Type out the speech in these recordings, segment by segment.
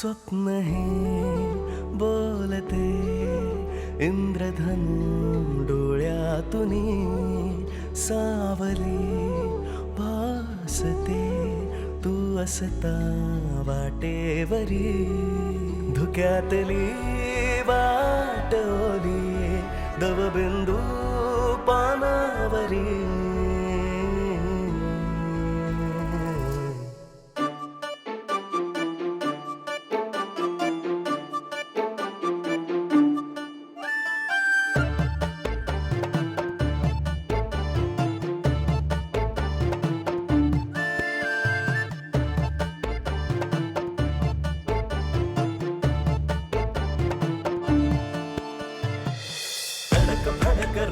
स्वप्न हे बोलते इंद्रधनु डोळ्यातून सावली भासते तू असता वाटेवरी धुक्यातली वाटोली दवबिंदू पानावरी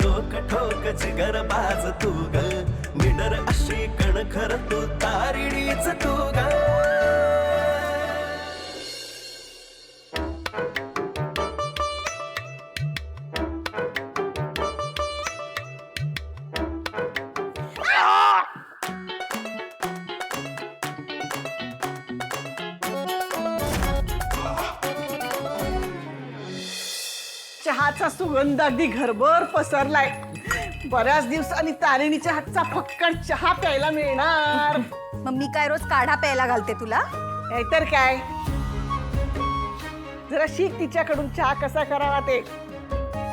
रोक ठोक जिगर बाज तू ग निडर अशी कणखर तू तारिणीच तू ग चहाचा सुगंध अगदी घरभर पसरलाय. बऱ्याच दिवसांनी तारिणीच्या हातचा फक्कड चहा प्यायला मिळणार. मग मी काय रोज काढा प्यायला घालते तुला? नाहीतर काय. जरा शिक तिच्याकडून चहा कसा करावा ते.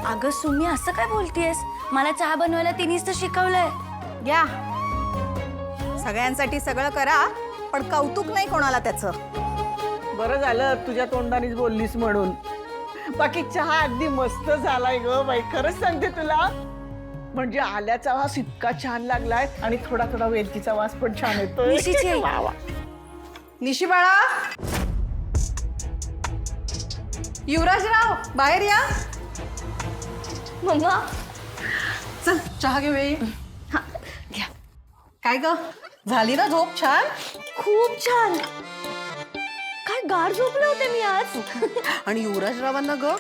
अगं सुमी असं काय बोलतेस? मला चहा बनवायला तिनेच तर शिकवलंय. या सगळ्यांसाठी सगळं करा पण कौतुक नाही कोणाला त्याचं. बरं झालं तुझ्या तोंडानेच बोललीस म्हणून. बाकी चहा अगदी मस्त झालाय ग बाई. खरंच सांगते तुला. म्हणजे आल्याचा वास इतका छान लागलाय आणि थोडा थोडा वेलचीचा वास पण छान येतोय. निशीची आई. वा वा. निशी बाळा, युवराजराव बाहेर या. मम्मा चल चहा घेऊया. घ्या. काय ग झाली ना झोप छान? खूप छान. काय गाढ झोपले होते मी आज. आणि युवराजरावांना ग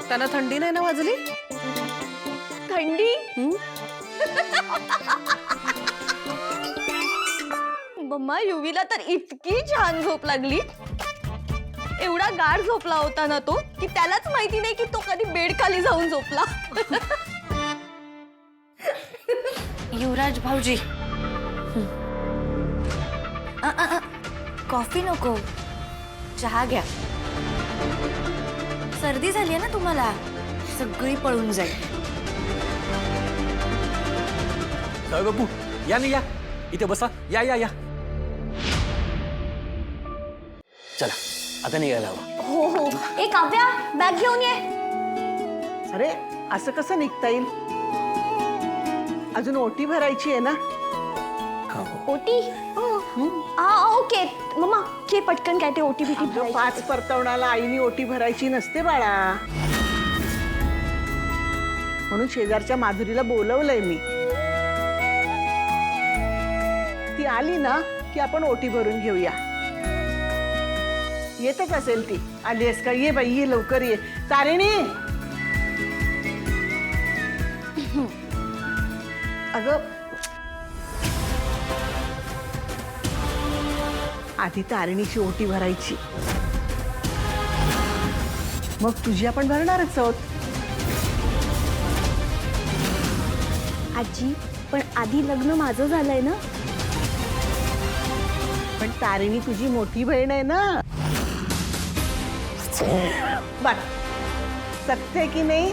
त्यांना थंडी नाही ना वाजली? थंडी. मम्मा युवीला तर इतकी छान झोप लागली. एवढा गाढ झोपला होता ना तो की त्यालाच माहिती नाही की तो कधी बेड खाली जाऊन झोपला. युवराज भाऊजी कॉफी नको, चहा घ्या. सर्दी झाली आहे ना तुम्हाला, सगळी पळून जाईल. बापू या नाही या इथे बसा. या या या चला आता निघायला हवं. हो हो. ए काव्या बॅग घेऊन ये. अरे असं कसं निघता येईल? अजून ओटी भरायची आहे ना. ओटी. ओके मम्मा के पटकन काय ते ओटी बिटी भरायची. 5 परतवणाला आईनी ओटी भरायची नसते बाळा. म्हणून शेजारच्या माधुरीला बोलवलंय मी. ती आली ना की आपण ओटी भरून घेऊया. येतच असेल ती. आली आहेस का? ये बाई ये लवकर ये. तारिणी अगं आधी तारिणीची ओटी भरायची, मग तुझी आपण भरणारच आहोत. आजी पण आधी लग्न माझं झालंय ना. पण तारिणी तुझी मोठी बहीण आहे ना. बर सत्य की नाही?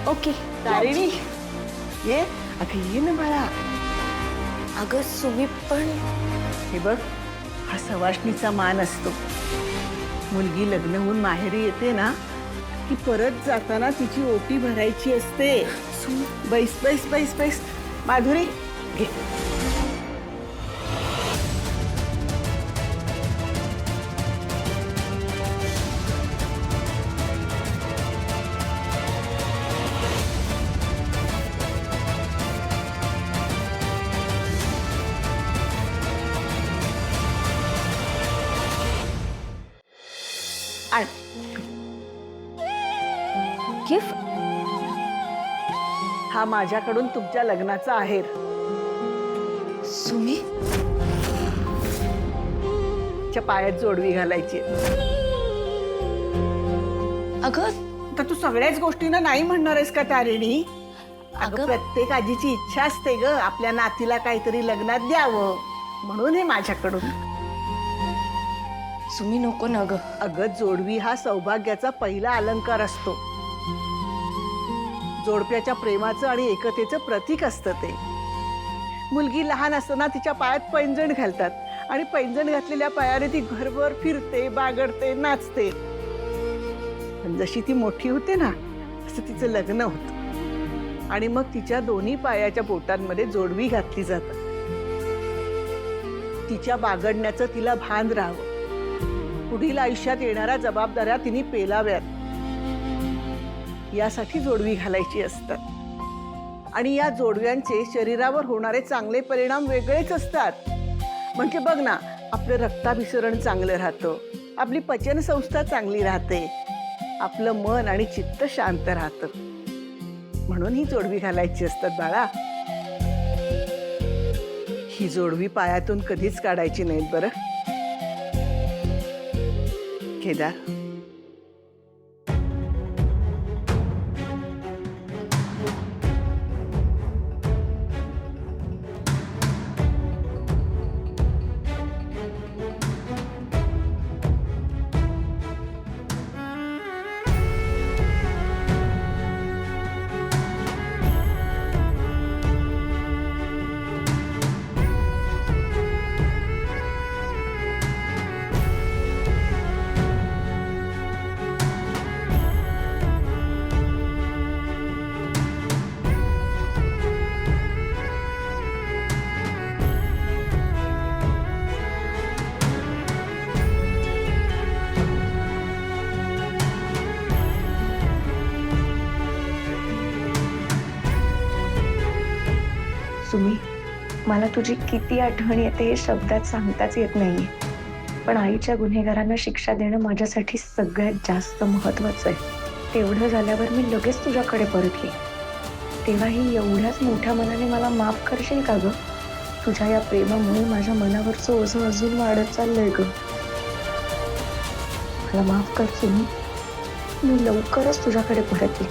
ओके तारिणी ये. अगं ये ना बाळा. अगं सुमी पण हे बघ हा सवाष्णीचा मान असतो. मुलगी लग्न होऊन माहेरी येते ना की परत जाताना तिची ओटी भरायची असते. बैस बैस बैस बैस. माधुरी घे. हा माझ्याकडून तुमच्या लग्नाचा आहेर. सुमी तिच्या पायात जोडवी घालायची. अगं तर तू सगळ्याच गोष्टींना नाही म्हणणार आहेस का तारिणी? अगं अगं- प्रत्येक आजीची इच्छा असते ग आपल्या नातीला काहीतरी लग्नात द्यावं, म्हणून हे माझ्याकडून. सुमी नको ना ग. अगं जोडवी हा सौभाग्याचा पहिला अलंकार असतो. जोडप्याच्या प्रेमाचं आणि एकतेचं प्रतीक असतं ते. मुलगी लहान असताना तिच्या पायात पैंजण घालतात आणि पैंजण घातलेल्या पायाने ती घरभर फिरते, बागडते, नाचते. पण जशी ती मोठी होते ना तसं तिचं लग्न होतं आणि मग तिच्या दोन्ही पायाच्या बोटांमध्ये जोडवी घातली जातात. तिच्या बागडण्याचं तिला भान राहावं, पुढील आयुष्यात येणाऱ्या जबाबदाऱ्या तिने पेलाव्यात, यासाठी जोडवी घालायची असतात. आणि या जोडव्यांचे शरीरावर होणारे चांगले परिणाम वेगळेच असतात. म्हणजे बघ ना, आपलं रक्ताभिसरण चांगलं राहतं, आपली पचनसंस्था चांगली राहते, आपलं मन आणि चित्त शांत राहतं. म्हणून ही जोडवी घालायची असतात बाळा. ही जोडवी पायातून कधीच काढायची नाहीत बरं. केदार, सुमी, मला तुझी किती आठवण येते हे शब्दात सांगताच येत नाहीये. पण आईच्या गुन्हेगारांना शिक्षा देणं माझ्यासाठी सगळ्यात जास्त महत्वाचं आहे. तेवढं झाल्यावर मी लगेच तुझ्याकडे परतली. तेव्हाही एवढ्याच मोठ्या मनाने मला माफ करशील का ग? तुझ्या या प्रेमामुळे माझ्या मनावरचं ओझं अजून वाढत चाललंय ग. मला माफ कर सुमी, मी लवकरच तुझ्याकडे परतली.